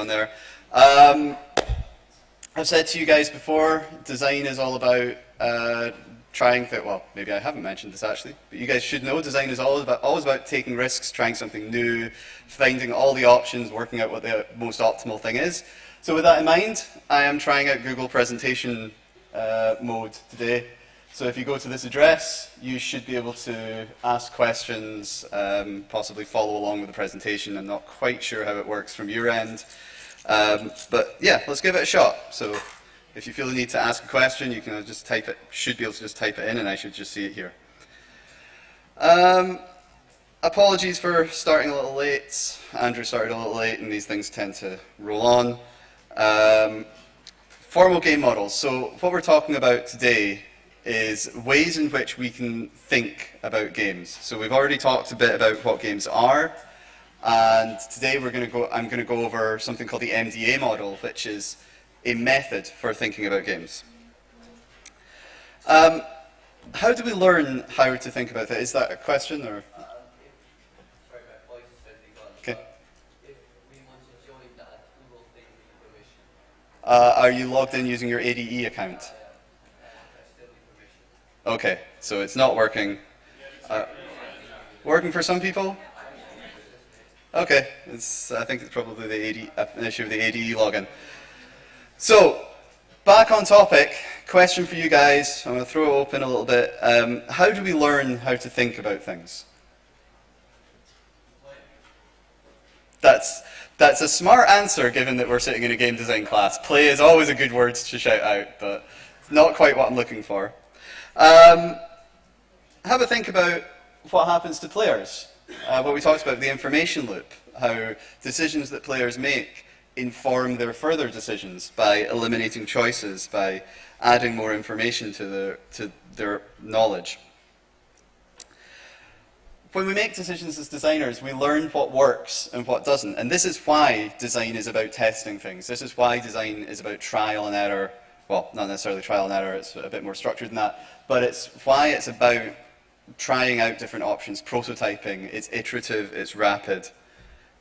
one there. I've said to you guys before, design is all about trying things. Well, maybe I haven't mentioned this actually, but you guys should know design is always about taking risks, trying something new, finding all the options, working out what the most optimal thing is. So with that in mind, I am trying out Google presentation mode today. So if you go to this address, you should be able to ask questions, possibly follow along with the presentation. I'm not quite sure how it works from your end. But yeah, let's give it a shot. So if you feel the need to ask a question, you can just type it, should be able to just type it in, and I should just see it here. Apologies for starting a little late. Andrew started a little late, and these things tend to roll on. Formal game models. So what we're talking about today is ways in which we can think about games. So we've already talked a bit about what games are. And today I'm going to go over something called the MDA model, which is a method for thinking about games. How do we learn how to think about it? Is that a question or? Sorry, my voice is slightly gone. Okay. If we want to join that, who will take the permission? Are you logged in using your ADE account? I still need permission. Okay, so it's not working. Working for some people? Okay, I think it's probably an issue with the ADE login. So, back on topic, question for you guys. I'm going to throw it open a little bit. How do we learn how to think about things? That's a smart answer, given that we're sitting in a game design class. Play is always a good word to shout out, but it's not quite what I'm looking for. Have a think about what happens to players. What we talked about, the information loop, how decisions that players make inform their further decisions by eliminating choices, by adding more information to their knowledge. When we make decisions as designers, we learn what works and what doesn't. And this is why design is about testing things. This is why design is about trial and error. Well, not necessarily trial and error, it's a bit more structured than that. But it's why it's about trying out different options, prototyping. It's iterative, it's rapid.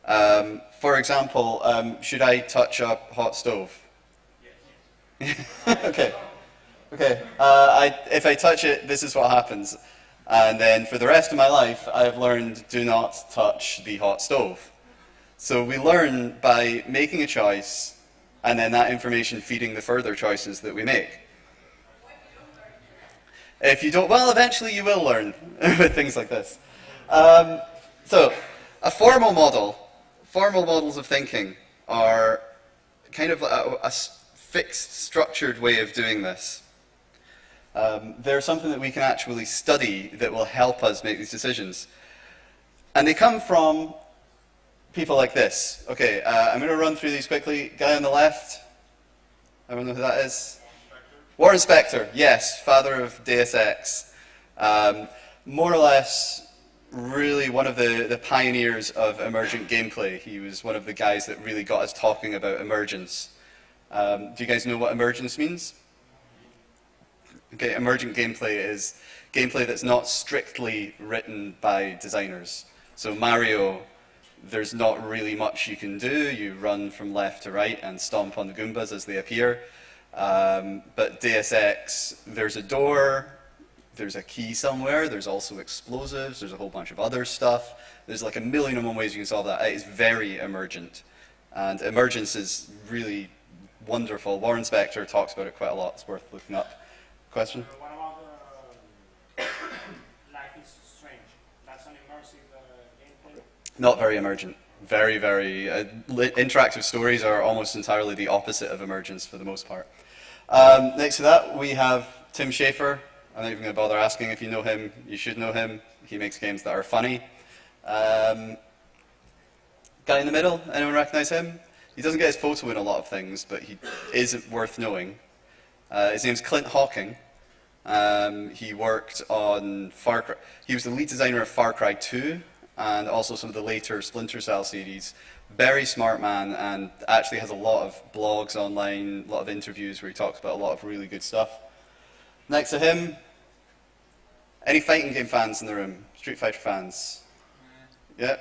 For example, should I touch a hot stove? Yes. Okay. If I touch it, this is what happens. And then for the rest of my life, I've learned, do not touch the hot stove. So we learn by making a choice, and then that information feeding the further choices that we make. If you don't, well, eventually you will learn with things like this. So, a formal models of thinking are kind of a fixed, structured way of doing this. They're something that we can actually study that will help us make these decisions. And they come from people like this. Okay, I'm going to run through these quickly. Guy on the left, everyone know who that is? Warren Spector, yes, father of Deus Ex. More or less, really one of the pioneers of emergent gameplay. He was one of the guys that really got us talking about emergence. Do you guys know what emergence means? Okay, emergent gameplay is gameplay that's not strictly written by designers. So Mario, there's not really much you can do. You run from left to right and stomp on the Goombas as they appear. But Deus Ex, there's a door, there's a key somewhere, there's also explosives, there's a whole bunch of other stuff. There's like 1,000,001 ways you can solve that. It is very emergent. And emergence is really wonderful. Warren Spector talks about it quite a lot. It's worth looking up. Question? What about Life is Strange? That's an immersive gameplay? Not very emergent. Very, very... interactive stories are almost entirely the opposite of emergence for the most part. Next to that, we have Tim Schafer. I'm not even going to bother asking if you know him. You should know him. He makes games that are funny. Guy in the middle, anyone recognize him? He doesn't get his photo in a lot of things, but he is worth knowing. His name's Clint Hawking. He worked on Far Cry. He was the lead designer of Far Cry 2 and also some of the later Splinter Cell series. Very smart man, and actually has a lot of blogs online, a lot of interviews where he talks about a lot of really good stuff. Next to him, any fighting game fans in the room? Street Fighter fans? Yeah.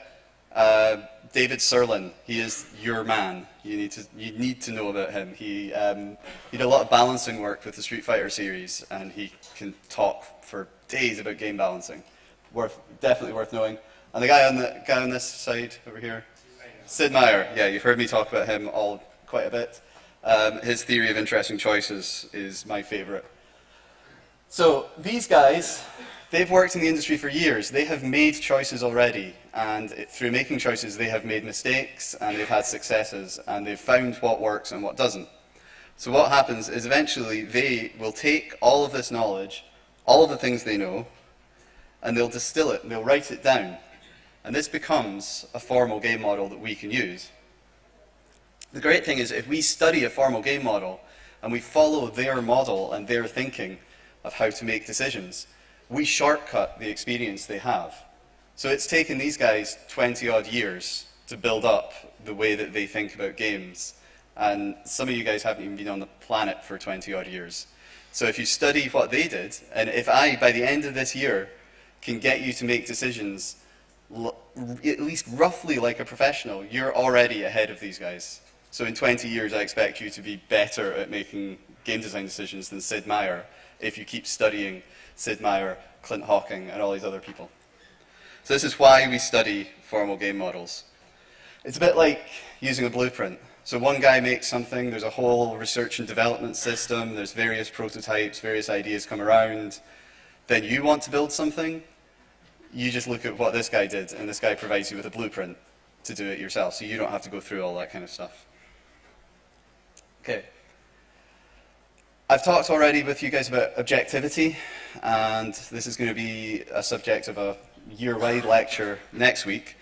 David Serlin, he is your man. You need to know about him. He did a lot of balancing work with the Street Fighter series, and he can talk for days about game balancing. Definitely worth knowing. And the guy on this side over here, Sid Meier. Yeah, you've heard me talk about him quite a bit. His theory of interesting choices is my favorite. So these guys, they've worked in the industry for years. They have made choices already, and through making choices, they have made mistakes, and they've had successes, and they've found what works and what doesn't. So what happens is eventually they will take all of this knowledge, all of the things they know, and they'll distill it, and they'll write it down. And this becomes a formal game model that we can use. The great thing is if we study a formal game model, and we follow their model and their thinking of how to make decisions, we shortcut the experience they have. So it's taken these guys 20 odd years to build up the way that they think about games. And some of you guys haven't even been on the planet for 20 odd years. So if you study what they did, and if I, by the end of this year, can get you to make decisions at least roughly like a professional, you're already ahead of these guys. So in 20 years, I expect you to be better at making game design decisions than Sid Meier, if you keep studying Sid Meier, Clint Hawking, and all these other people. So this is why we study formal game models. It's a bit like using a blueprint. So one guy makes something, there's a whole research and development system, there's various prototypes, various ideas come around. Then you want to build something, you just look at what this guy did, and this guy provides you with a blueprint to do it yourself, so you don't have to go through all that kind of stuff. Okay. I've talked already with you guys about objectivity, and this is going to be a subject of a year-wide lecture next week.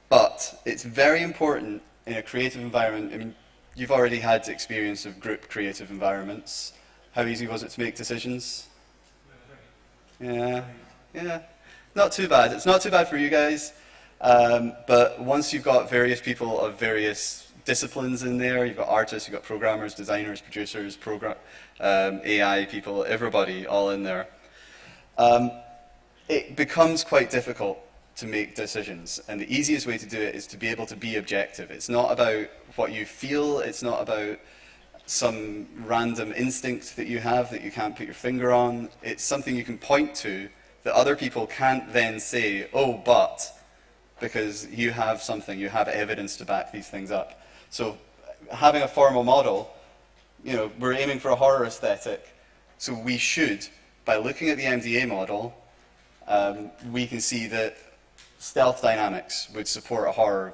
But it's very important in a creative environment. I mean, you've already had experience of group creative environments. How easy was it to make decisions? Yeah, not too bad. It's not too bad for you guys, but once you've got various people of various disciplines in there, you've got artists, you've got programmers, designers, producers, AI people, everybody all in there, it becomes quite difficult to make decisions. And the easiest way to do it is to be able to be objective. It's not about what you feel, it's not about some random instinct that you have that you can't put your finger on. It's something you can point to that other people can't then say, oh, but, because you have something, you have evidence to back these things up. So having a formal model, you know, we're aiming for a horror aesthetic, so we should, by looking at the MDA model, we can see that stealth dynamics would support a horror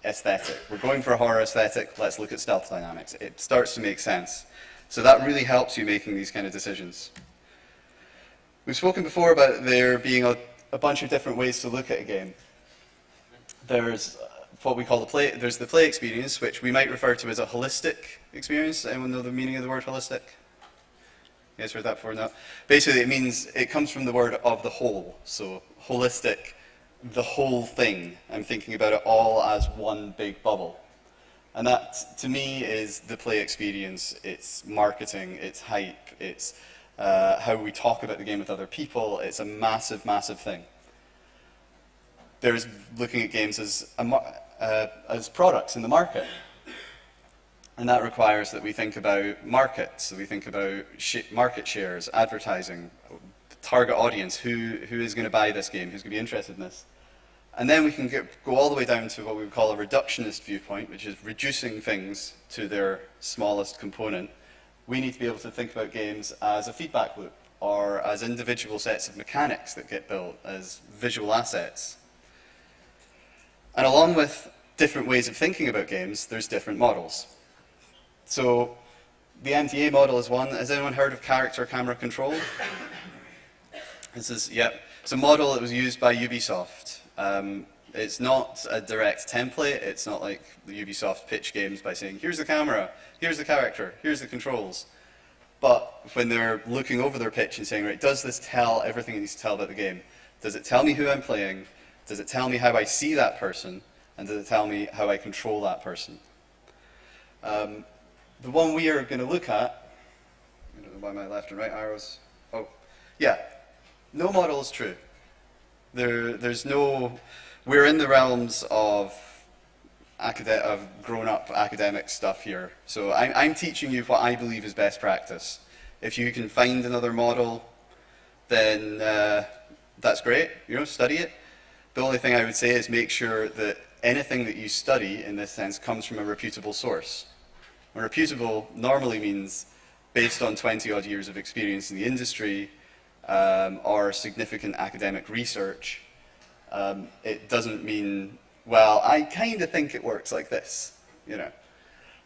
aesthetic. We're going for a horror aesthetic, let's look at stealth dynamics. It starts to make sense. So that really helps you making these kind of decisions. We've spoken before about there being a bunch of different ways to look at a game. There's what we call there's the play experience, which we might refer to as a holistic experience. Anyone know the meaning of the word holistic? You guys heard that before? No? Basically, it means, it comes from the word of the whole. So holistic, the whole thing. I'm thinking about it all as one big bubble. And that, to me, is the play experience. It's marketing, it's hype, it's how we talk about the game with other people. It's a massive, massive thing. There's looking at games as products in the market. And that requires that we think about markets, that we think about market shares, advertising, target audience, who is going to buy this game, who's going to be interested in this. And then we can go all the way down to what we would call a reductionist viewpoint, which is reducing things to their smallest component. We need to be able to think about games as a feedback loop, or as individual sets of mechanics that get built, as visual assets. And along with different ways of thinking about games, there's different models. So the MDA model is one. Has anyone heard of character camera control? This is, yep. It's a model that was used by Ubisoft. It's not a direct template. It's not like the Ubisoft pitch games by saying, here's the camera, here's the character, here's the controls. But when they're looking over their pitch and saying, right, does this tell everything it needs to tell about the game? Does it tell me who I'm playing? Does it tell me how I see that person? And does it tell me how I control that person? The one we are going to look at, I don't know why my left and right arrows, oh, yeah, no model is true. There's no we're in the realms of grown-up academic stuff here. So I'm teaching you what I believe is best practice. If you can find another model, then that's great, study it. The only thing I would say is make sure that anything that you study, in this sense, comes from a reputable source. And reputable normally means based on 20-odd years of experience in the industry or significant academic research. It doesn't mean, well, I kind of think it works like this,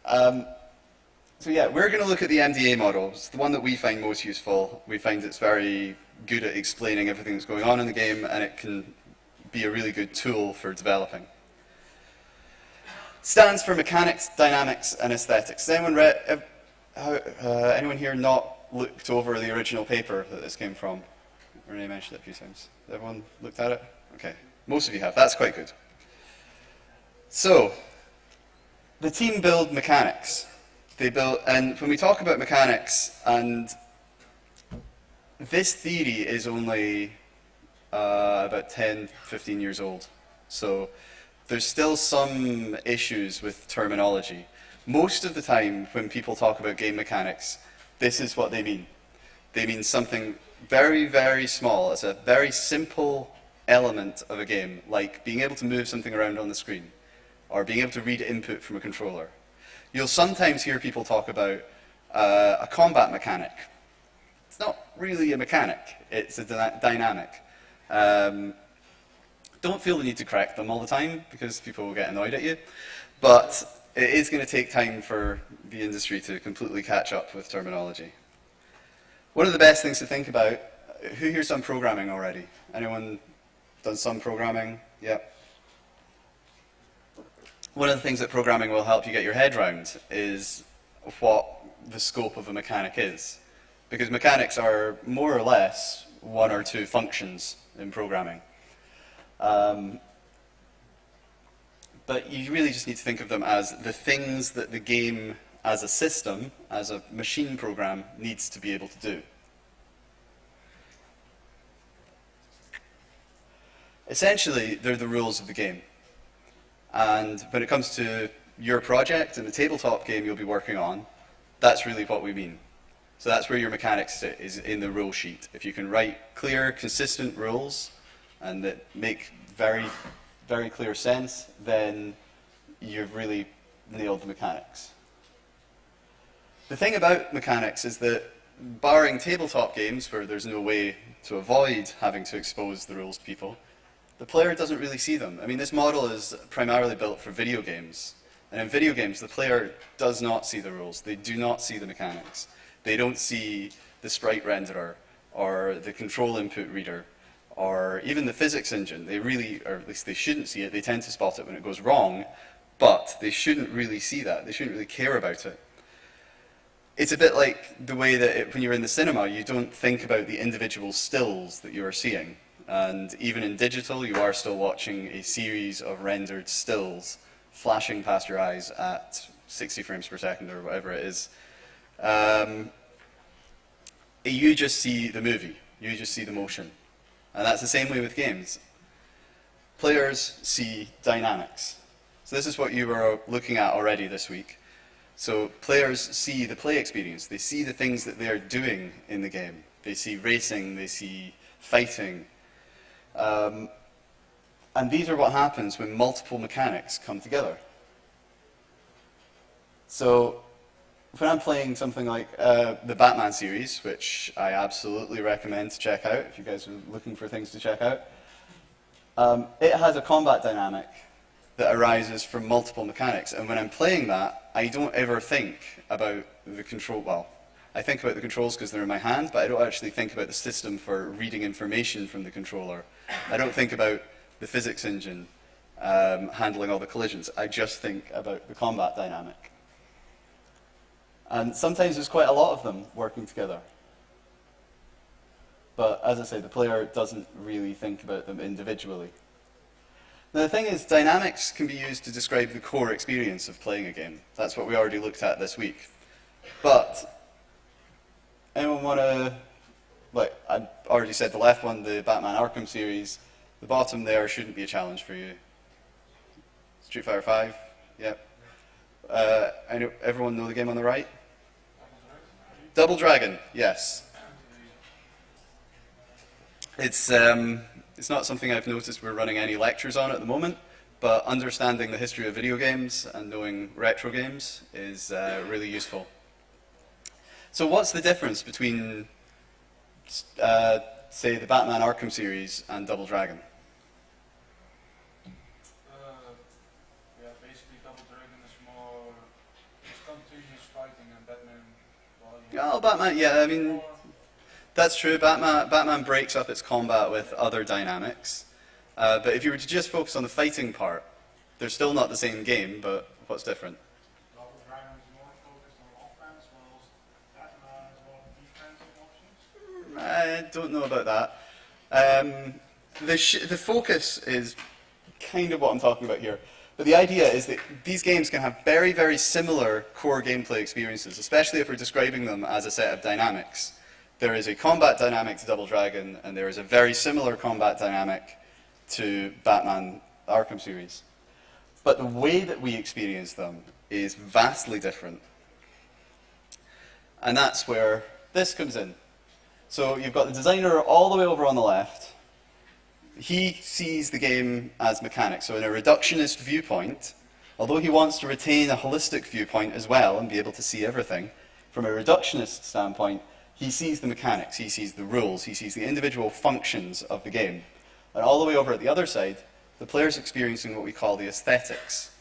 So yeah, we're going to look at the MDA model. It's the one that we find most useful. We find it's very good at explaining everything that's going on in the game, and it can be a really good tool for developing. Stands for mechanics, dynamics, and aesthetics. Has anyone here not looked over the original paper that this came from? Renee mentioned it a few times. Has everyone looked at it? Okay, most of you have. That's quite good. So, the team build mechanics. And when we talk about mechanics, and this theory is only about 10, 15 years old. So there's still some issues with terminology. Most of the time when people talk about game mechanics, this is what they mean. They mean something very, very small. It's a very simple element of a game, like being able to move something around on the screen, or being able to read input from a controller. You'll sometimes hear people talk about a combat mechanic. It's not really a mechanic, it's a dynamic. Don't feel the need to correct them all the time, because people will get annoyed at you. But it is going to take time for the industry to completely catch up with terminology. One of the best things to think about, who here's done programming already? Anyone done some programming? Yep. One of the things that programming will help you get your head around is what the scope of a mechanic is. Because mechanics are more or less one or two functions in programming. But you really just need to think of them as the things that the game as a system, as a machine program, needs to be able to do. Essentially, they're the rules of the game. And when it comes to your project and the tabletop game you'll be working on, that's really what we mean. So that's where your mechanics sit, is in the rule sheet. If you can write clear, consistent rules and that make very, very clear sense, then you've really nailed the mechanics. The thing about mechanics is that, barring tabletop games where there's no way to avoid having to expose the rules to people, the player doesn't really see them. I mean, this model is primarily built for video games. And in video games, the player does not see the rules. They do not see the mechanics. They don't see the sprite renderer, or the control input reader, or even the physics engine. They really, or at least they shouldn't see it. They tend to spot it when it goes wrong, but they shouldn't really see that. They shouldn't really care about it. It's a bit like the way that when you're in the cinema, you don't think about the individual stills that you are seeing. And even in digital, you are still watching a series of rendered stills flashing past your eyes at 60 frames per second or whatever it is. You just see the movie. You just see the motion. And that's the same way with games. Players see dynamics. So this is what you were looking at already this week. So players see the play experience. They see the things that they're doing in the game. They see racing, they see fighting. And these are what happens when multiple mechanics come together. So when I'm playing something like the Batman series, which I absolutely recommend to check out if you guys are looking for things to check out, it has a combat dynamic that arises from multiple mechanics. And when I'm playing that, I don't ever think about the control. Well, I think about the controls because they're in my hand, but I don't actually think about the system for reading information from the controller. I don't think about the physics engine handling all the collisions. I just think about the combat dynamic. And sometimes there's quite a lot of them working together. But as I say, the player doesn't really think about them individually. Now the thing is, dynamics can be used to describe the core experience of playing a game. That's what we already looked at this week. But anyone want to, like I already said, the left one, the Batman Arkham series, The bottom there shouldn't be a challenge for you. Street Fighter 5, yep. I know everyone know the game on the right? Double Dragon, yes. It's not something I've noticed we're running any lectures on at the moment, but understanding the history of video games and knowing retro games is really useful. So what's the difference between, say, the Batman Arkham series and Double Dragon? Yeah, basically Double Dragon is more continuous fighting, and Batman, well, Oh, Batman, yeah, I mean, that's true. Batman breaks up its combat with other dynamics. But if you were to just focus on the fighting part, they're still not the same game, but what's different? Double Dragon is more focused on offense, while Batman has more defensive options. I don't know about that. The focus is kind of what I'm talking about here. But the idea is that these games can have very, very similar core gameplay experiences, especially if we're describing them as a set of dynamics. There is a combat dynamic to Double Dragon, and there is a very similar combat dynamic to Batman Arkham series. But the way that we experience them is vastly different. And that's where this comes in. So you've got the designer all the way over on the left. He sees the game as mechanics. So in a reductionist viewpoint, although he wants to retain a holistic viewpoint as well and be able to see everything, from a reductionist standpoint, he sees the mechanics, he sees the rules, he sees the individual functions of the game. And all the way over at the other side, the player's experiencing what we call the aesthetics.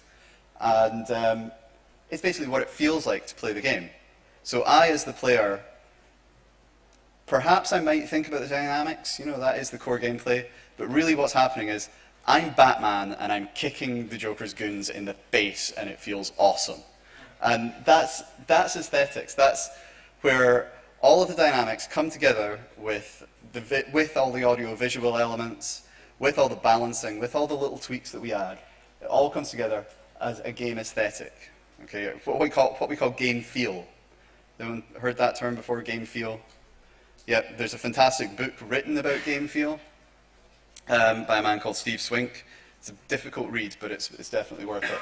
And it's basically what it feels like to play the game. So I, as the player, perhaps I might think about the dynamics, that is the core gameplay, but really what's happening is I'm Batman and I'm kicking the Joker's goons in the face and it feels awesome. And that's aesthetics. That's where all of the dynamics come together with all the audio-visual elements, with all the balancing, with all the little tweaks that we add. It all comes together as a game aesthetic. Okay, what we call game feel. Anyone heard that term before, game feel? Yep, there's a fantastic book written about game feel by a man called Steve Swink. It's a difficult read, but it's definitely worth it.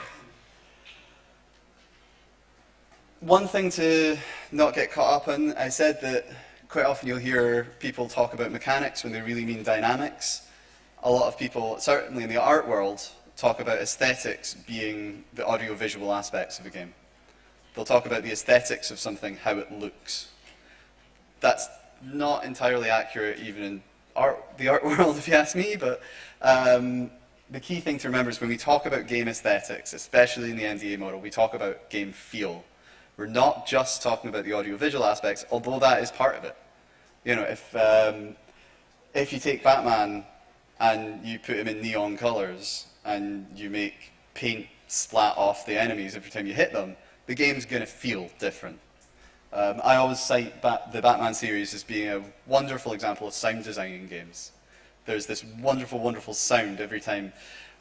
One thing to not get caught up in, I said that quite often you'll hear people talk about mechanics when they really mean dynamics. A lot of people, certainly in the art world, talk about aesthetics being the audio-visual aspects of a game. They'll talk about the aesthetics of something, how it looks. That's not entirely accurate even in the art world, if you ask me, but the key thing to remember is when we talk about game aesthetics, especially in the MDA model, we talk about game feel. We're not just talking about the audio-visual aspects, although that is part of it. If you take Batman and you put him in neon colors and you make paint splat off the enemies every time you hit them, the game's going to feel different. I always cite the Batman series as being a wonderful example of sound design in games. There's this wonderful, wonderful sound every time.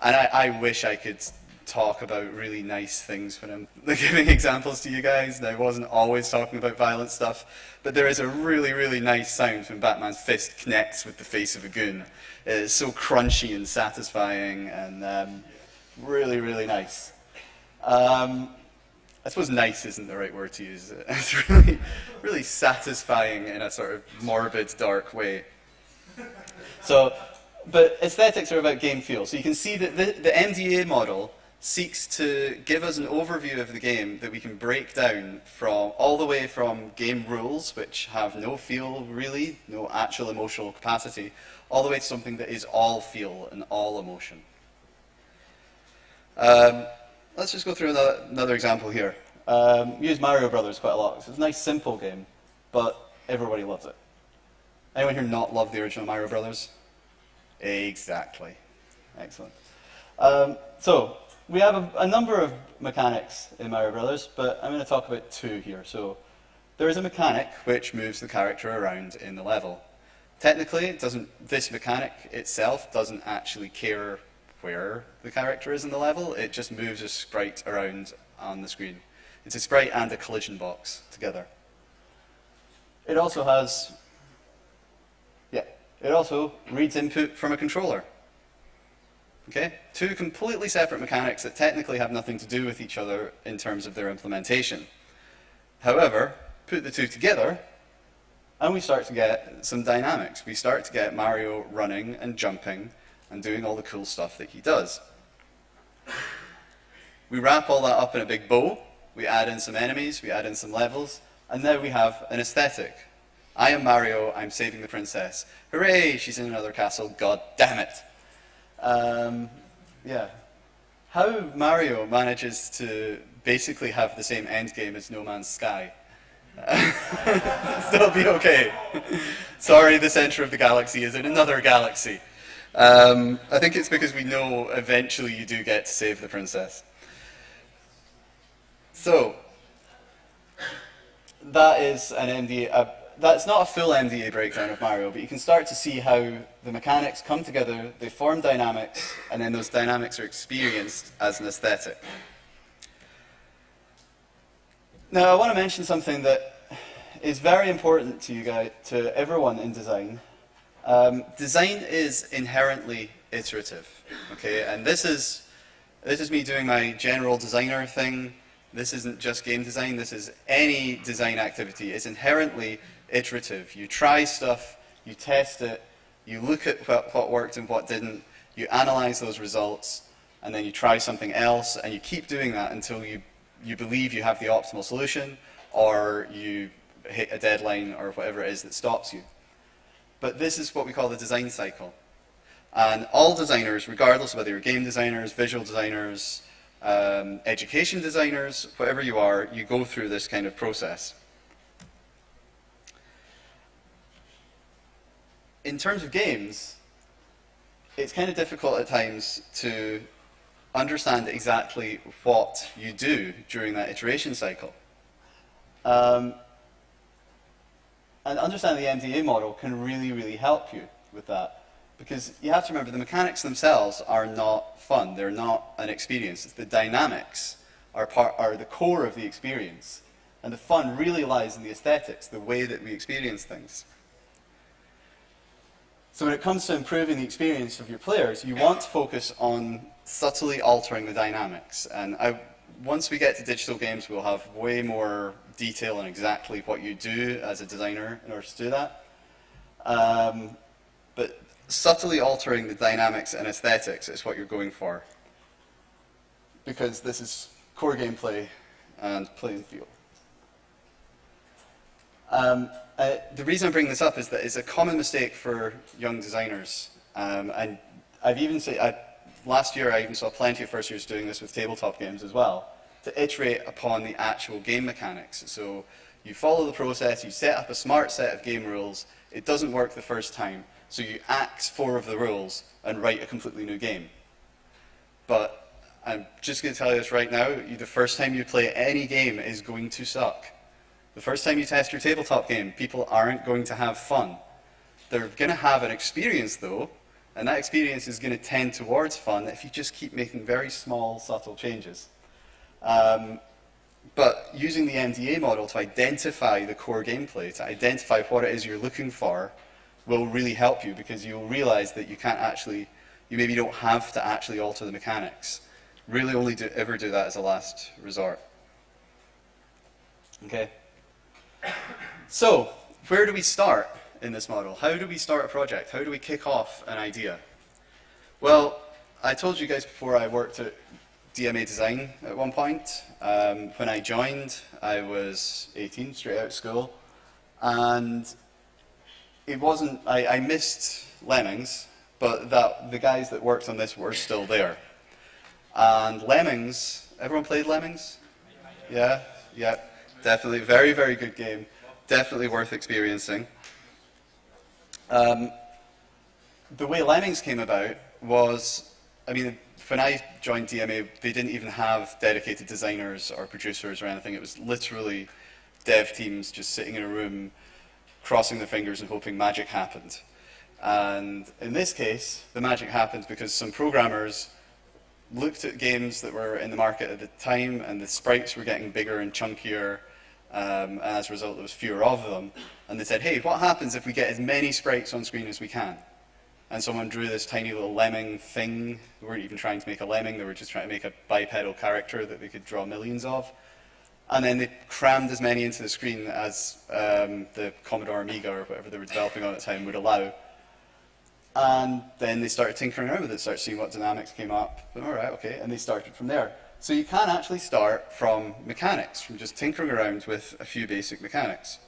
And I wish I could talk about really nice things when I'm giving examples to you guys. And I wasn't always talking about violent stuff. But there is a really, really nice sound when Batman's fist connects with the face of a goon. It's so crunchy and satisfying and really, really nice. I suppose nice isn't the right word to use. It's really, really satisfying in a sort of morbid, dark way. So, but aesthetics are about game feel. So you can see that the MDA model seeks to give us an overview of the game that we can break down from all the way from game rules, which have no feel really, no actual emotional capacity, all the way to something that is all feel and all emotion. Let's just go through another example here. We use Mario Brothers quite a lot. It's a nice, simple game, but everybody loves it. Anyone here not love the original Mario Brothers? Exactly. Excellent. So we have a number of mechanics in Mario Brothers, but I'm going to talk about two here. So there is a mechanic which moves the character around in the level. Technically, this mechanic itself doesn't actually care where the character is in the level. It just moves a sprite around on the screen. It's a sprite and a collision box together. It also reads input from a controller. Okay? Two completely separate mechanics that technically have nothing to do with each other in terms of their implementation. However, put the two together, and we start to get some dynamics. We start to get Mario running and jumping and doing all the cool stuff that he does. We wrap all that up in a big bow, we add in some enemies, we add in some levels, and now we have an aesthetic. I am Mario, I'm saving the princess. Hooray, she's in another castle, god damn it. Yeah. How Mario manages to basically have the same endgame as No Man's Sky. Still be okay. Sorry, the center of the galaxy is in another galaxy. I think it's because we know eventually you do get to save the princess. So, that is an MDA. That's not a full MDA breakdown of Mario, but you can start to see how the mechanics come together, they form dynamics, and then those dynamics are experienced as an aesthetic. Now, I want to mention something that is very important to you guys, to everyone in design. Design is inherently iterative, okay? And this is me doing my general designer thing. This isn't just game design, this is any design activity. It's inherently iterative. You try stuff, you test it, you look at what worked and what didn't, you analyze those results, and then you try something else, and you keep doing that until you believe you have the optimal solution, or you hit a deadline, or whatever it is that stops you. But this is what we call the design cycle. And all designers, regardless of whether you're game designers, visual designers, education designers, whatever you are, you go through this kind of process. In terms of games, it's kind of difficult at times to understand exactly what you do during that iteration cycle. And understanding the MDA model can really, really help you with that. Because you have to remember, the mechanics themselves are not fun. They're not an experience. It's the dynamics are the core of the experience. And the fun really lies in the aesthetics, the way that we experience things. So when it comes to improving the experience of your players, you want to focus on subtly altering the dynamics. And once we get to digital games, we'll have way more detail on exactly what you do as a designer in order to do that. But subtly altering the dynamics and aesthetics is what you're going for. Because this is core gameplay and playing field. The reason I'm bringing this up is that it's a common mistake for young designers. And I've even seen, last year I even saw plenty of first years doing this with tabletop games as well, to iterate upon the actual game mechanics. So you follow the process, you set up a smart set of game rules, it doesn't work the first time, so you axe 4 of the rules and write a completely new game. But I'm just going to tell you this right now, the first time you play any game is going to suck. The first time you test your tabletop game, people aren't going to have fun. They're going to have an experience though, and that experience is going to tend towards fun if you just keep making very small, subtle changes. But using the MDA model to identify the core gameplay, to identify what it is you're looking for, will really help you, because you'll realize that you maybe don't have to actually alter the mechanics. Really only ever do that as a last resort. Okay. So, where do we start in this model? How do we start a project? How do we kick off an idea? Well, I told you guys before I worked at DMA Design at one point. When I joined, I was 18, straight out of school, and it wasn't, I missed Lemmings, but the guys that worked on this were still there. And Lemmings, everyone played Lemmings? Yeah, yeah, definitely, very, very good game, definitely worth experiencing. The way Lemmings came about was, I mean, when I joined DMA, they didn't even have dedicated designers or producers or anything. It was literally dev teams just sitting in a room, crossing their fingers and hoping magic happened. And in this case, the magic happened because some programmers looked at games that were in the market at the time, and the sprites were getting bigger and chunkier, and as a result there was fewer of them. And they said, hey, what happens if we get as many sprites on screen as we can? and someone drew this tiny little lemming thing. They weren't even trying to make a lemming, they were just trying to make a bipedal character that they could draw millions of. And then they crammed as many into the screen as the Commodore Amiga or whatever they were developing on at the time would allow. And then they started tinkering around with it, started seeing what dynamics came up. All right, okay, and they started from there. So you can actually start from mechanics, from just tinkering around with a few basic mechanics.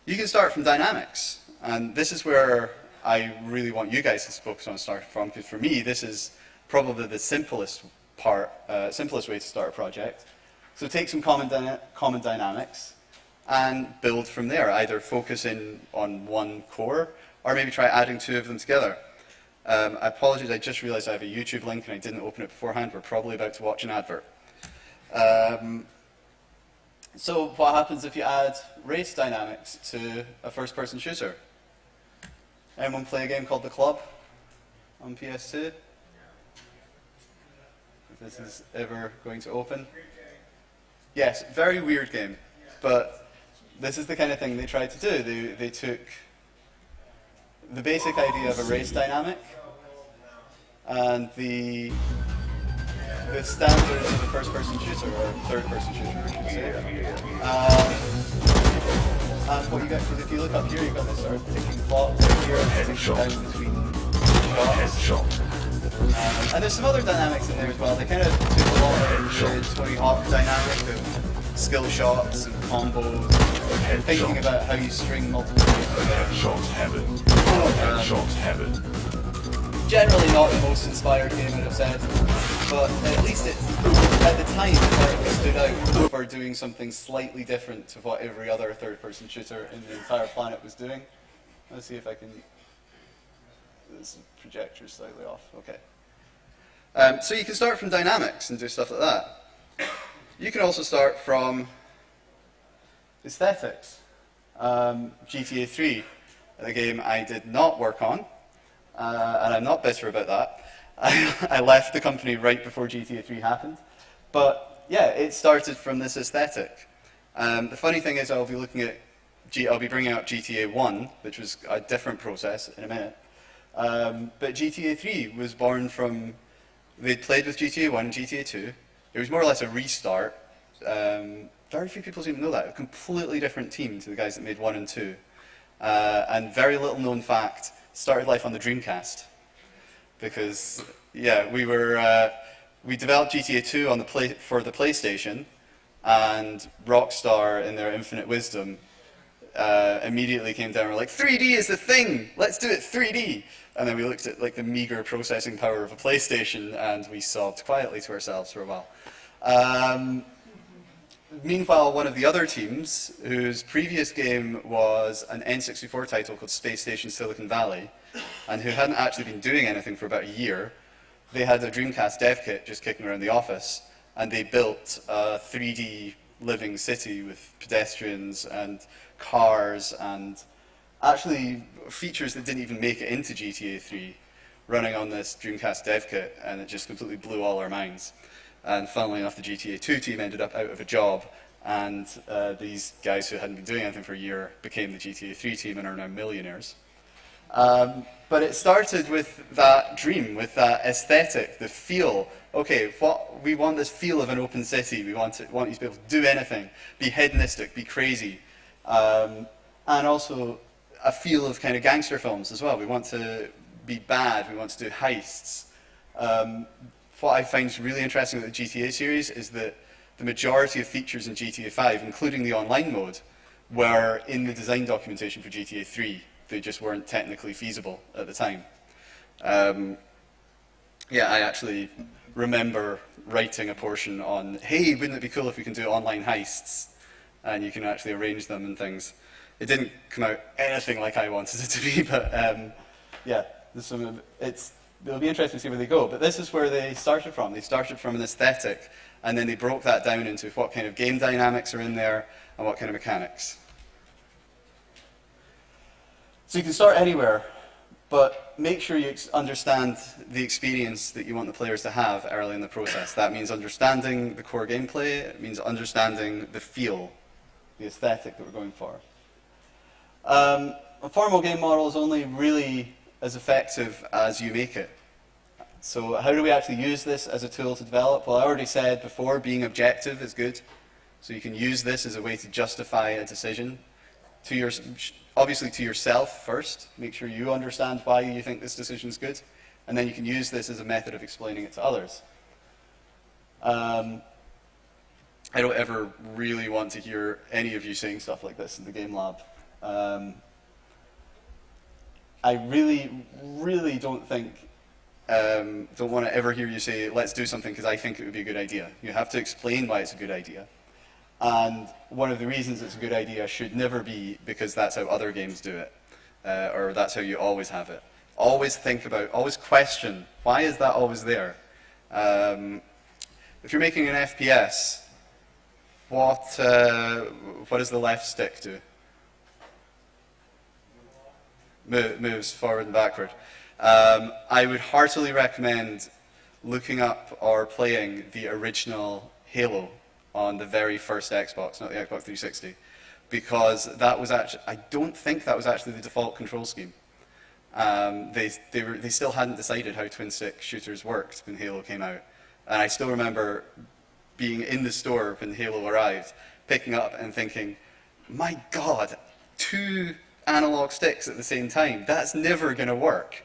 You can start from dynamics, and this is where I really want you guys to focus on starting from, because for me, this is probably the simplest way to start a project. So take some common dynamics and build from there, either focus in on one core, or maybe try adding two of them together. I apologize, I just realized I have a YouTube link and I didn't open it beforehand. We're probably about to watch an advert. So what happens if you add race dynamics to a first-person shooter? Anyone play a game called The Club on PS2? If this is ever going to open. Yes, very weird game, but this is the kind of thing they tried to do. They took the basic idea of a race dynamic and the standards of a first-person shooter, or third-person shooter, I should say. And what you get, because if you look up here, you've got this sort of ticking clock right here, ticking down between shots. And there's some other dynamics in there as well. They kind of took a lot of the Tony Hawk dynamic of skill shots and combos, and thinking about how you string multiple moves. Shots heaven. Shots heaven. Generally not the most inspired game, I'd have said, but at least at the time it stood out for doing something slightly different to what every other third-person shooter in the entire planet was doing. Let's see if I can... This projector's slightly off, okay. So you can start from dynamics and do stuff like that. You can also start from aesthetics. GTA 3, a game I did not work on, and I'm not bitter about that. I left the company right before GTA 3 happened. But yeah, it started from this aesthetic. The funny thing is I'll be bringing out GTA 1, which was a different process in a minute. But GTA 3 was born from, they'd played with GTA 1 and GTA 2. It was more or less a restart. Very few people seem to know that. A completely different team to the guys that made 1 and 2. And very little known fact, started life on the Dreamcast. Because, yeah, we developed GTA 2 on for the PlayStation, and Rockstar, in their infinite wisdom, immediately came down and were like, 3D is the thing! Let's do it 3D! And then we looked at like the meager processing power of a PlayStation, and we sobbed quietly to ourselves for a while. Meanwhile, one of the other teams, whose previous game was an N64 title called Space Station Silicon Valley, and who hadn't actually been doing anything for about a year, they had a Dreamcast dev kit just kicking around the office, and they built a 3D living city with pedestrians and cars and actually features that didn't even make it into GTA 3 running on this Dreamcast dev kit, and it just completely blew all our minds. And funnily enough, the GTA 2 team ended up out of a job, and these guys who hadn't been doing anything for a year became the GTA 3 team and are now millionaires. But it started with that dream, with that aesthetic, the feel. Okay, we want this feel of an open city. We want you to be able to do anything, be hedonistic, be crazy, and also a feel of kind of gangster films as well. We want to be bad. We want to do heists. What I find really interesting with the GTA series is that the majority of features in GTA 5, including the online mode, were in the design documentation for GTA 3. They just weren't technically feasible at the time. Yeah, I actually remember writing a portion on, hey, wouldn't it be cool if we can do online heists? And you can actually arrange them and things. It didn't come out anything like I wanted it to be, but yeah, it'll be interesting to see where they go. But this is where they started from. They started from an aesthetic, and then they broke that down into what kind of game dynamics are in there and what kind of mechanics. So you can start anywhere, but make sure you understand the experience that you want the players to have early in the process. That means understanding the core gameplay. It means understanding the feel, the aesthetic that we're going for. A formal game model is only really as effective as you make it. So how do we actually use this as a tool to develop? Well, I already said before, being objective is good. So you can use this as a way to justify a decision to obviously to yourself first. Make sure you understand why you think this decision is good. And then you can use this as a method of explaining it to others. I don't ever really want to hear any of you saying stuff like this in the game lab. I really don't want to ever hear you say, let's do something because I think it would be a good idea. You have to explain why it's a good idea. And one of the reasons it's a good idea should never be because that's how other games do it, or that's how you always have it. Always question, why is that always there? If you're making an FPS, what does the left stick do? Moves forward and backward. I would heartily recommend looking up or playing the original Halo on the very first Xbox, not the Xbox 360, because that was actually, I don't think that was actually the default control scheme. They still hadn't decided how twin-stick shooters worked when Halo came out. And I still remember being in the store when Halo arrived, picking up and thinking, my God, 2 analog sticks at the same time, that's never going to work.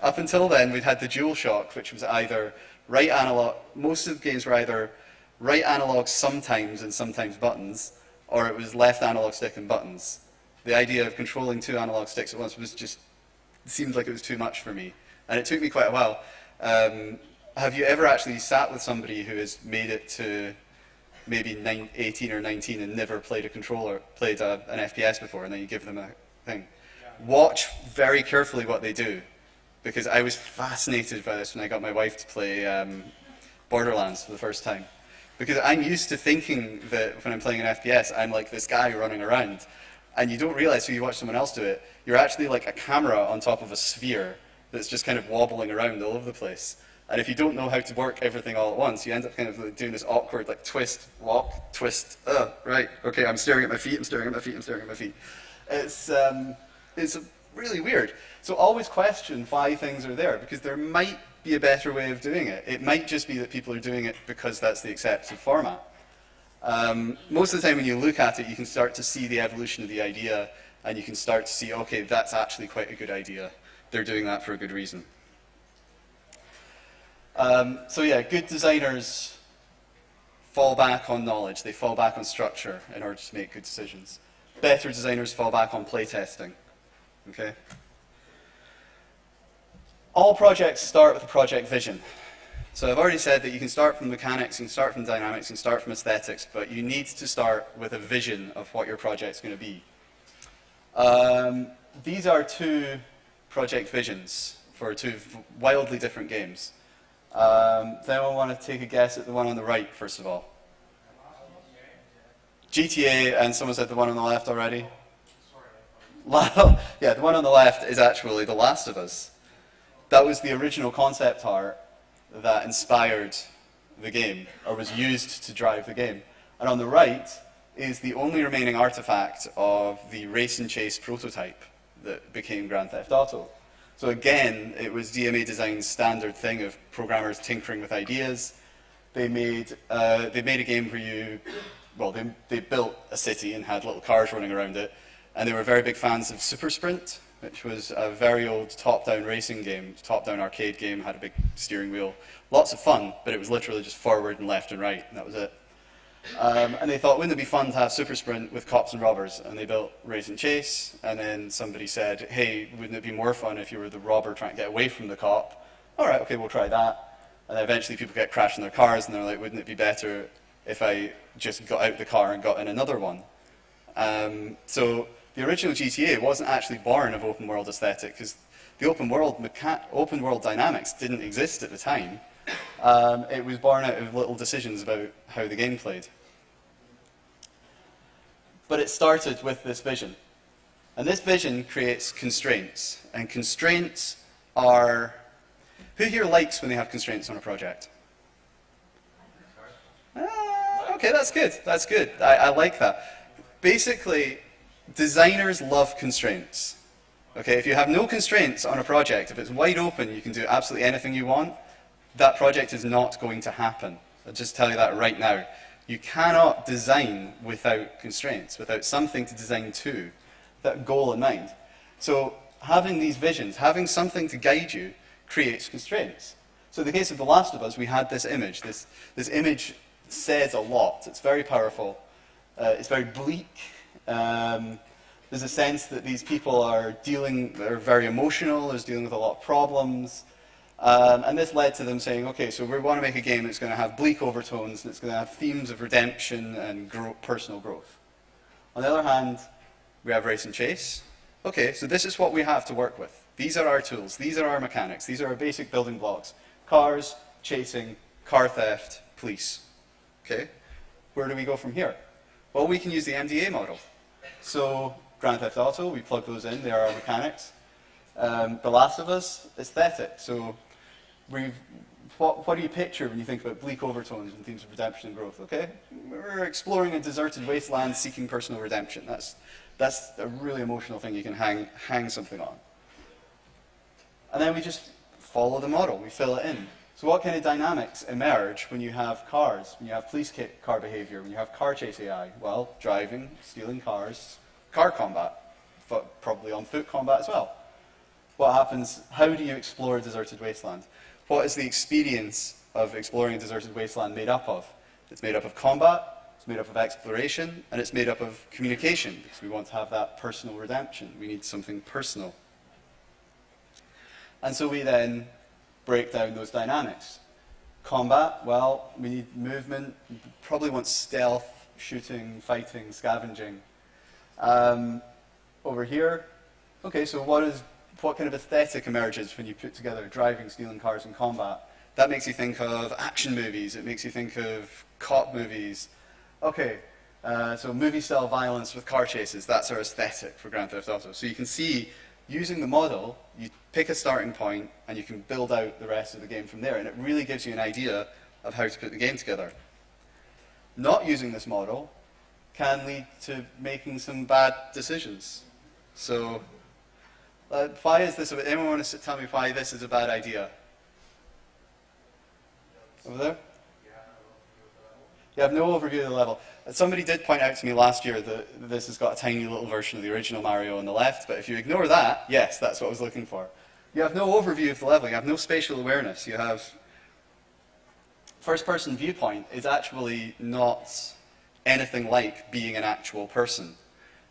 Up until then, we'd had the DualShock, which was either right analog, most of the games were either right analog sometimes and sometimes buttons, or it was left analog stick and buttons. The idea of controlling 2 analog sticks at once was just, seemed like it was too much for me. And it took me quite a while. Have you ever actually sat with somebody who has made it to maybe 18 or 19 and never played an FPS before, and then you give them a thing? Watch very carefully what they do, because I was fascinated by this when I got my wife to play Borderlands for the first time. Because I'm used to thinking that when I'm playing an FPS, I'm like this guy running around. And you don't realize when you watch someone else do it, you're actually like a camera on top of a sphere that's just kind of wobbling around all over the place. And if you don't know how to work everything all at once, you end up kind of like doing this awkward like twist, walk, twist, right, okay, I'm staring at my feet, I'm staring at my feet, I'm staring at my feet. It's really weird. So always question why things are there, because there might be a better way of doing it. It might just be that people are doing it because that's the accepted format. Most of the time when you look at it, you can start to see the evolution of the idea, and you can start to see, okay, that's actually quite a good idea. They're doing that for a good reason. So yeah, good designers fall back on knowledge. They fall back on structure in order to make good decisions. Better designers fall back on playtesting. Okay? All projects start with a project vision. So I've already said that you can start from mechanics, you can start from dynamics, you can start from aesthetics, but you need to start with a vision of what your project's going to be. These are 2 project visions for 2 wildly different games. Does anyone want to take a guess at the one on the right, first of all? GTA, and someone said the one on the left already? Yeah, the one on the left is actually The Last of Us. That was the original concept art that inspired the game, or was used to drive the game. And on the right is the only remaining artifact of the race and chase prototype that became Grand Theft Auto. So again, it was DMA Design's standard thing of programmers tinkering with ideas. They made a game where they built a city and had little cars running around it, and they were very big fans of Super Sprint, which was a very old top-down racing game, top-down arcade game, had a big steering wheel. Lots of fun, but it was literally just forward and left and right, and that was it. And they thought, wouldn't it be fun to have Super Sprint with cops and robbers? And they built Race and Chase, and then somebody said, hey, wouldn't it be more fun if you were the robber trying to get away from the cop? All right, okay, we'll try that. And then eventually people get crashing their cars, and they're like, wouldn't it be better if I just got out the car and got in another one? So the original GTA wasn't actually born of open world aesthetic, because the open world dynamics didn't exist at the time. It was born out of little decisions about how the game played. But it started with this vision. And this vision creates constraints. And constraints are... Who here likes when they have constraints on a project? Okay, that's good. That's good. I like that. Basically, designers love constraints. Okay, if you have no constraints on a project, if it's wide open, you can do absolutely anything you want, that project is not going to happen. I'll just tell you that right now. You cannot design without constraints, without something to design to, that goal in mind. So having these visions, having something to guide you, creates constraints. So in the case of The Last of Us, we had this image. This image says a lot. It's very powerful. It's very bleak. There's a sense that these people are very emotional, they're dealing with a lot of problems. And this led to them saying, okay, so we want to make a game that's going to have bleak overtones, and it's going to have themes of redemption and personal growth. On the other hand, we have race and chase. Okay, so this is what we have to work with. These are our tools, these are our mechanics, these are our basic building blocks. Cars, chasing, car theft, police. Okay, where do we go from here? Well, we can use the MDA model. So Grand Theft Auto, we plug those in, they are our mechanics. The Last of Us, aesthetic. So what do you picture when you think about bleak overtones and themes of redemption and growth? Okay, we're exploring a deserted wasteland seeking personal redemption. That's a really emotional thing you can hang something on. And then we just follow the model, we fill it in. So what kind of dynamics emerge when you have cars, when you have police car behavior, when you have car chase AI? Well, driving, stealing cars, car combat, probably on foot combat as well. What happens, how do you explore a deserted wasteland? What is the experience of exploring a deserted wasteland made up of? It's made up of combat, it's made up of exploration, and it's made up of communication, because we want to have that personal redemption. We need something personal. And so we then break down those dynamics. Combat, well, we need movement, we probably want stealth, shooting, fighting, scavenging. Over here, okay, so what kind of aesthetic emerges when you put together driving, stealing cars, and combat? That makes you think of action movies, it makes you think of cop movies. Okay, so movie-style violence with car chases, that's our aesthetic for Grand Theft Auto. So you can see, using the model, you pick a starting point, and you can build out the rest of the game from there, and it really gives you an idea of how to put the game together. Not using this model can lead to making some bad decisions. So, why is this? Anyone want to tell me why this is a bad idea? Over there? You have no overview of the level. Somebody did point out to me last year that this has got a tiny little version of the original Mario on the left, but if you ignore that, yes, that's what I was looking for. You have no overview of the level, you have no spatial awareness, you have... First-person viewpoint is actually not anything like being an actual person.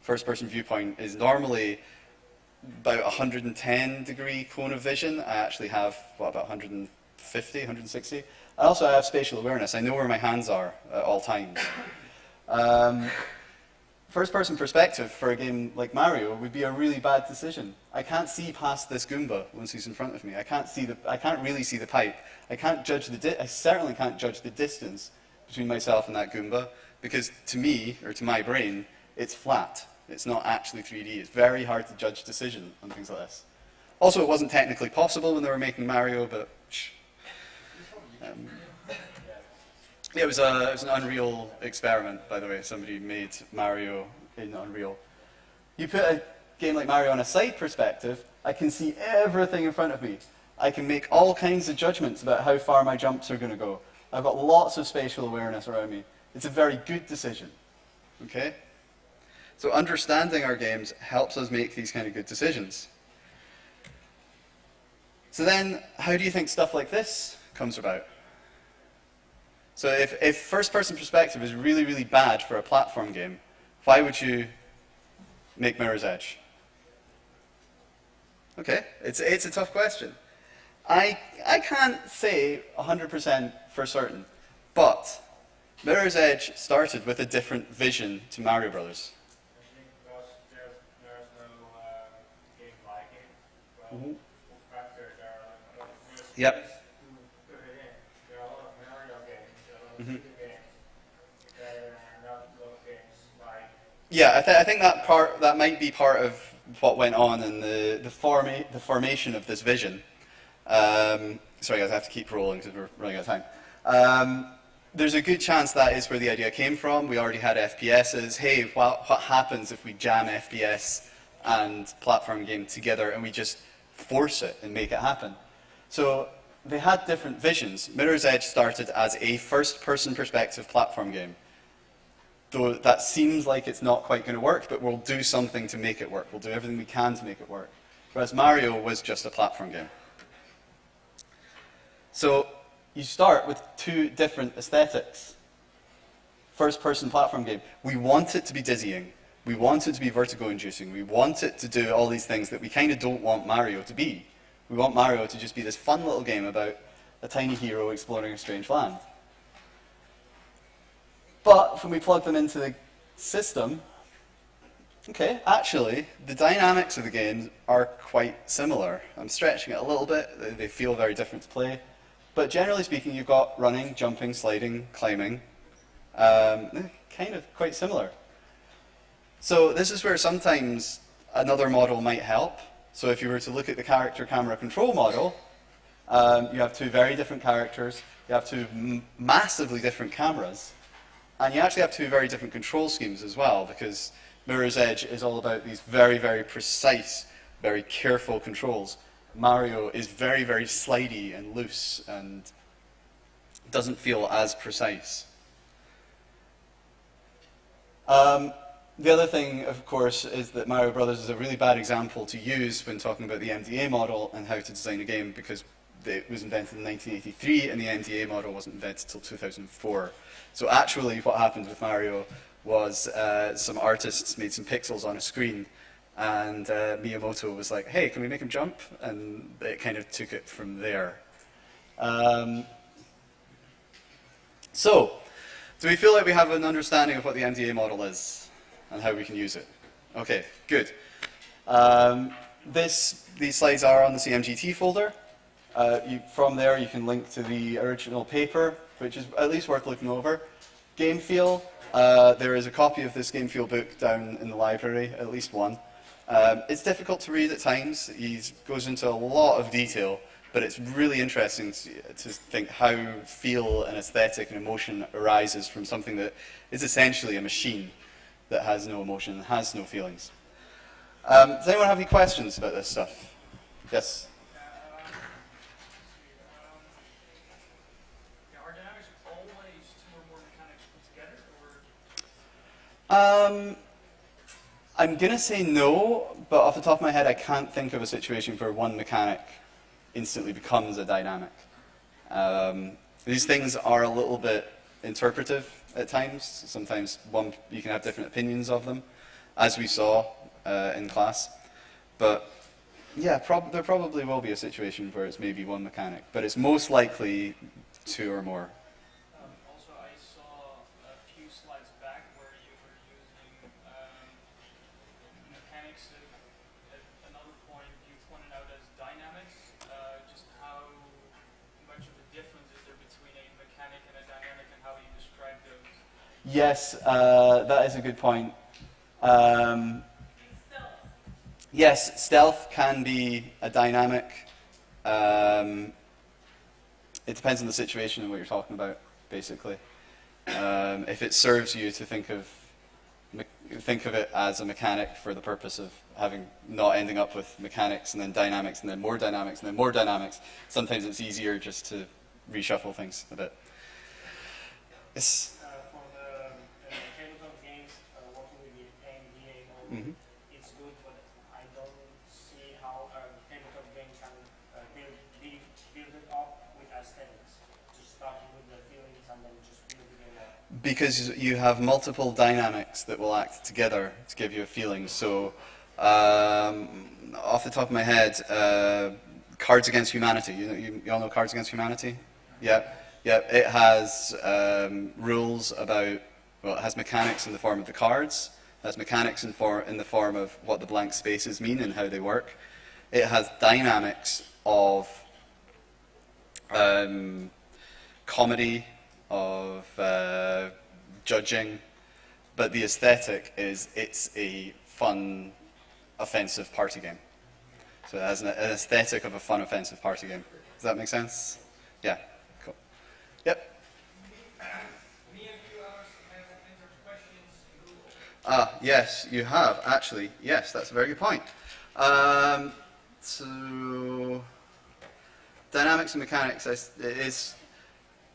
First-person viewpoint is normally about 110-degree cone of vision. I actually have, about 150, 160. I also have spatial awareness. I know where my hands are at all times. First-person perspective for a game like Mario would be a really bad decision. I can't see past this Goomba once he's in front of me. I can't really see the pipe. I certainly can't judge the distance between myself and that Goomba, because to me, or to my brain, it's flat. It's not actually 3D. It's very hard to judge decision on things like this. Also, it wasn't technically possible when they were making Mario, but yeah, it was an Unreal experiment, by the way. Somebody made Mario in Unreal. You put a game like Mario on a side perspective, I can see everything in front of me. I can make all kinds of judgments about how far my jumps are going to go. I've got lots of spatial awareness around me. It's a very good decision. Okay? So understanding our games helps us make these kind of good decisions. So then, how do you think stuff like this comes about? So if first-person perspective is really, really bad for a platform game, why would you make Mirror's Edge? Okay, it's a tough question. I can't say 100% for certain, but Mirror's Edge started with a different vision to Mario Brothers. Because there's no game like it. Well, Mhm. after there are a lot of risks Yep. to put it in. There are a lot of Mario games, there are a lot of Mhm. video games. There are not a lot of games like... Yeah, I think that might be part of what went on in the formation of this vision. Sorry guys, I have to keep rolling because we're running out of time. There's a good chance that is where the idea came from. We already had FPSs. Hey, what happens if we jam FPS and platform game together, and we just force it and make it happen. So they had different visions. Mirror's Edge started as a first-person perspective platform game. Though that seems like it's not quite going to work, but we'll do something to make it work. We'll do everything we can to make it work. Whereas Mario was just a platform game. So you start with two different aesthetics. First-person platform game. We want it to be dizzying. We want it to be vertigo-inducing. We want it to do all these things that we kind of don't want Mario to be. We want Mario to just be this fun little game about a tiny hero exploring a strange land. But when we plug them into the system, okay, actually, the dynamics of the game are quite similar. I'm stretching it a little bit. They feel very different to play. But generally speaking, you've got running, jumping, sliding, climbing. Kind of quite similar. So this is where sometimes another model might help. So if you were to look at the character camera control model, you have two very different characters, you have two massively different cameras, and you actually have two very different control schemes as well, because Mirror's Edge is all about these very, very precise, very careful controls. Mario is very, very slidey and loose and doesn't feel as precise. The other thing, of course, is that Mario Brothers is a really bad example to use when talking about the MDA model and how to design a game, because it was invented in 1983 and the MDA model wasn't invented until 2004. So actually what happened with Mario was some artists made some pixels on a screen, and Miyamoto was like, hey, can we make him jump? And it kind of took it from there. So, do we feel like we have an understanding of what the MDA model is and how we can use it? Okay, good. These slides are on the CMGT folder. From there, you can link to the original paper, which is at least worth looking over. Game Feel, there is a copy of this Game Feel book down in the library, at least one. It's difficult to read at times. He goes into a lot of detail, but it's really interesting to think how feel and aesthetic and emotion arises from something that is essentially a machine that has no emotion, has no feelings. Does anyone have any questions about this stuff? Yes? Are dynamics always two or more mechanics put together, or? I'm going to say no, but off the top of my head, I can't think of a situation where one mechanic instantly becomes a dynamic. These things are a little bit interpretive at times. Sometimes you can have different opinions of them, as we saw in class. But yeah, there probably will be a situation where it's maybe one mechanic, but it's most likely two or more. Also, I saw a few slides back where you were using mechanics at another point you pointed out as dynamics. Just how much of a difference is there between a mechanic and a dynamic, and how you describe those? Yes, that is a good point. Yes, stealth can be a dynamic. It depends on the situation and what you're talking about, basically. If it serves you to think of it as a mechanic for the purpose of not ending up with mechanics and then dynamics and then more dynamics and then more dynamics, sometimes it's easier just to reshuffle things a bit. Yes? For the tabletop games, working with the MDA model, it's good, but I don't see how a tabletop game can build it up with aesthetics. Just starting with the feelings and then just building it up. Because you have multiple dynamics that will act together to give you a feeling. So, off the top of my head, Cards Against Humanity. You all know Cards Against Humanity? Yeah. Yeah, it has rules about, well, it has mechanics in the form of the cards, it has mechanics in the form of what the blank spaces mean and how they work. It has dynamics of comedy, of judging, but the aesthetic is it's a fun, offensive party game. So it has an aesthetic of a fun, offensive party game. Does that make sense? Yeah. Yep. Yes, you have, actually. Yes, that's a very good point. So, dynamics and mechanics is,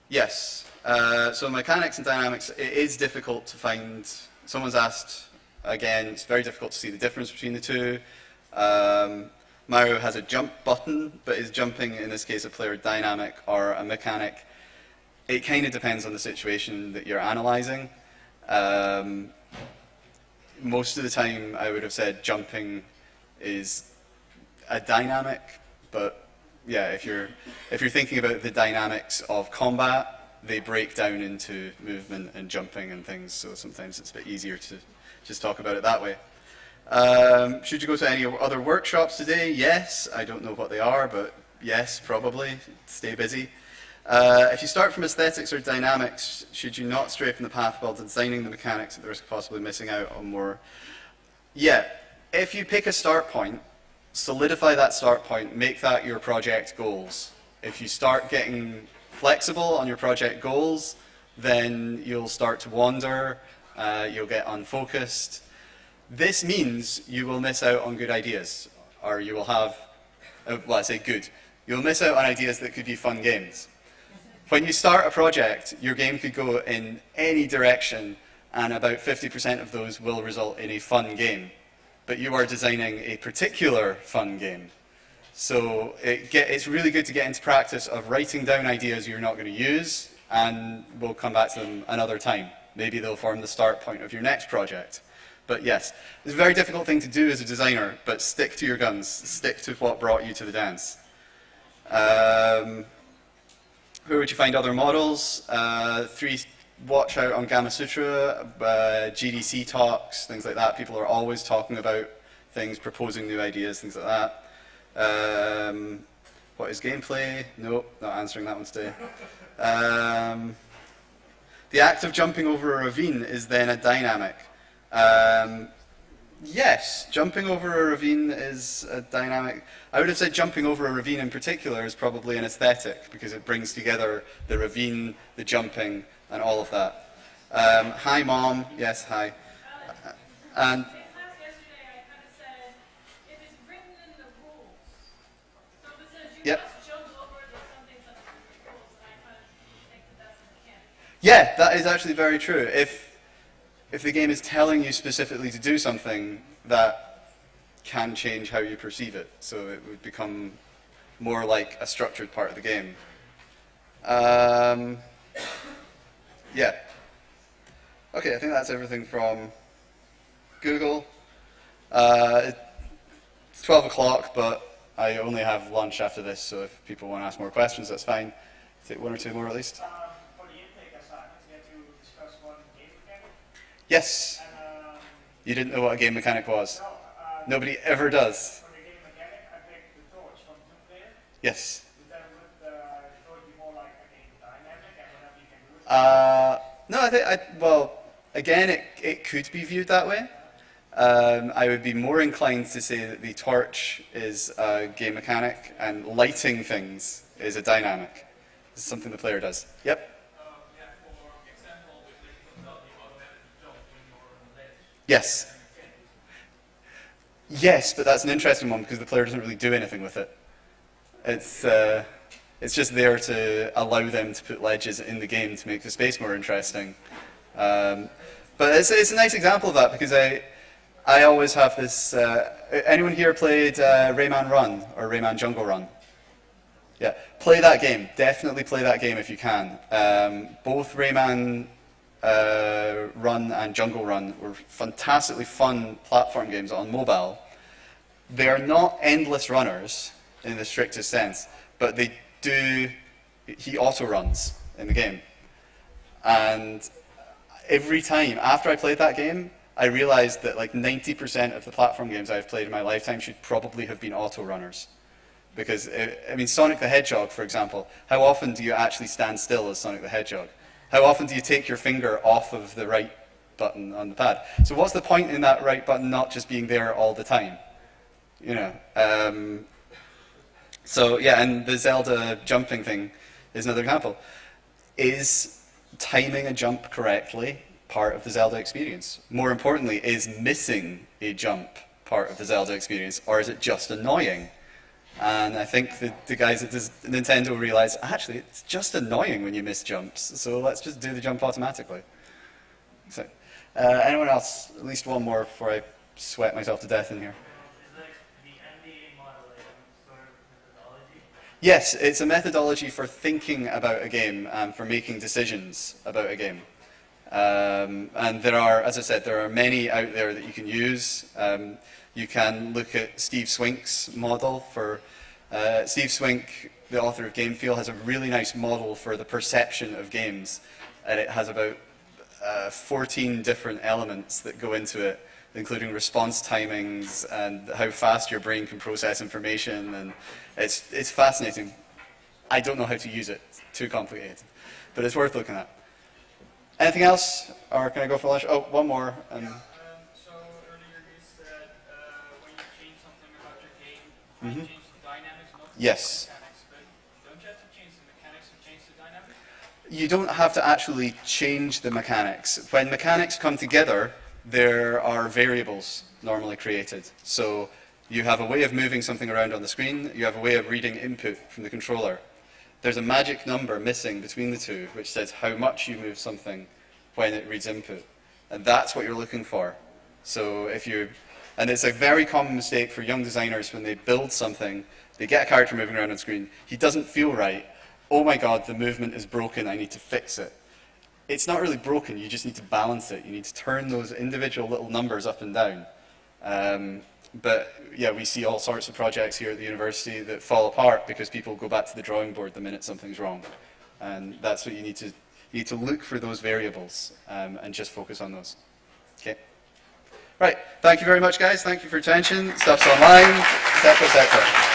yes. So mechanics and dynamics, it is difficult to find. Someone's asked, again, it's very difficult to see the difference between the two. Mario has a jump button, but is jumping, in this case, a player dynamic or a mechanic? It kind of depends on the situation that you're analyzing. Most of the time, I would have said jumping is a dynamic, but yeah, if you're thinking about the dynamics of combat, they break down into movement and jumping and things, so sometimes it's a bit easier to just talk about it that way. Should you go to any other workshops today? Yes. I don't know what they are, but yes, probably. Stay busy. If you start from aesthetics or dynamics, should you not stray from the path while designing the mechanics at the risk of possibly missing out on more? Yeah, if you pick a start point, solidify that start point, make that your project goals. If you start getting flexible on your project goals, then you'll start to wander, you'll get unfocused. This means you will miss out on good ideas, or you will have, well, I say good, you'll miss out on ideas that could be fun games. When you start a project, your game could go in any direction, and about 50% of those will result in a fun game. But you are designing a particular fun game. So it's really good to get into practice of writing down ideas you're not going to use, and we'll come back to them another time. Maybe they'll form the start point of your next project. But yes, it's a very difficult thing to do as a designer, but stick to your guns. Stick to what brought you to the dance. Where would you find other models? Watch out on Gamma Sutra, GDC talks, things like that. People are always talking about things, proposing new ideas, things like that. What is gameplay? Nope, not answering that one today. The act of jumping over a ravine is then a dynamic. Yes, jumping over a ravine is a dynamic. I would have said jumping over a ravine in particular is probably an aesthetic, because it brings together the ravine, the jumping, and all of that. Hi, Mom. Yes, hi. And In class yesterday, I kind of said, if it's written in the rules, so if it says you Yep. must jump over the something in the rules, I kind of think that that's a mechanic. yeah, that is actually very true. If the game is telling you specifically to do something, that can change how you perceive it. So it would become more like a structured part of the game. Yeah. Okay, I think that's everything from Google. It's 12 o'clock, but I only have lunch after this, so if people want to ask more questions, that's fine. Take one or two more at least. For the intake assignment, you had to discuss one game mechanic. Yes. And You didn't know what a game mechanic was. no, Nobody ever does. for the game mechanic, I picked the torch from two-player. Yes. But then would the torch be more like a dynamic and whatever you can do with it? No, well, again, it could be viewed that way. I would be more inclined to say that the torch is a game mechanic and lighting things is a dynamic. It's something the player does. Yep. Yeah, for example, if they put out the automatic jump when you're on the ledge. Yes. Yes, but that's an interesting one because the player doesn't really do anything with it. It's just there to allow them to put ledges in the game to make the space more interesting. But it's a nice example of that because I always have this. Anyone here played Rayman Run or Rayman Jungle Run? Yeah, play that game. Definitely play that game if you can. Both Rayman Run and Jungle Run were fantastically fun platform games on mobile. They are not endless runners in the strictest sense, but they do. He auto runs in the game, and every time after I played that game, I realized that like 90% of the platform games I've played in my lifetime should probably have been auto runners. Because, I mean, Sonic the Hedgehog, for example, how often do you actually stand still as Sonic the Hedgehog? How often do you take your finger off of the right button on the pad? So what's the point in that right button not just being there all the time? You know. So, yeah, and the Zelda jumping thing is another example. Is timing a jump correctly part of the Zelda experience? More importantly, is missing a jump part of the Zelda experience, or is it just annoying? And I think the guys at Nintendo realized, actually, it's just annoying when you miss jumps, so let's just do the jump automatically. So, anyone else? At least one more before I sweat myself to death in here. Is like the MDA model like some sort of methodology? Yes, it's a methodology for thinking about a game and for making decisions about a game. And there are, as I said, there are many out there that you can use. You can look at Steve Swink's model for, Steve Swink, the author of Game Feel, has a really nice model for the perception of games. And it has about 14 different elements that go into it, including response timings and how fast your brain can process information. And it's fascinating. I don't know how to use it. It's too complicated. But it's worth looking at. Anything else? Or can I go for lunch? Oh, one more. So earlier you said when you change something about your game, you change the dynamics, not Yes. the mechanics. But don't you have to change the mechanics to change the dynamics? You don't have to actually change the mechanics. When mechanics come together, there are variables normally created. So you have a way of moving something around on the screen, you have a way of reading input from the controller. There's a magic number missing between the two, which says how much you move something when it reads input. And that's what you're looking for. So and it's a very common mistake for young designers when they build something, they get a character moving around on screen, he doesn't feel right, oh my god, the movement is broken, I need to fix it. It's not really broken, you just need to balance it. You need to turn those individual little numbers up and down. But yeah, we see all sorts of projects here at the university that fall apart because people go back to the drawing board the minute something's wrong. And that's what you need to look for those variables and just focus on those. Okay. Right, thank you very much guys, thank you for your attention. Stuff's online, etc., etc.